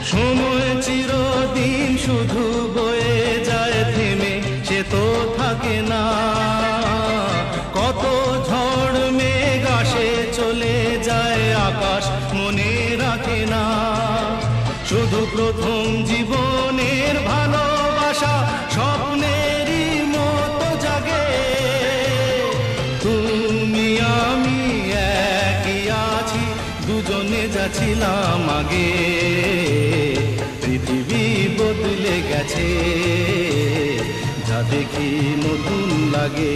সময় চিরদিন শুধু বয়ে যায় থেমে, সে তো থাকে না। কত ঝড় মেঘ আসে চলে যায়, আকাশ মনে রাখে না। শুধু প্রথম জীবনের ভালোবাসা স্বপ্নেরই মতো জাগে। তুমি আমি একই আছি, দুজনে যাচ্ছিলাম আগে। পৃথিবী বদলে গেছে, যা দেখি নতুন লাগে।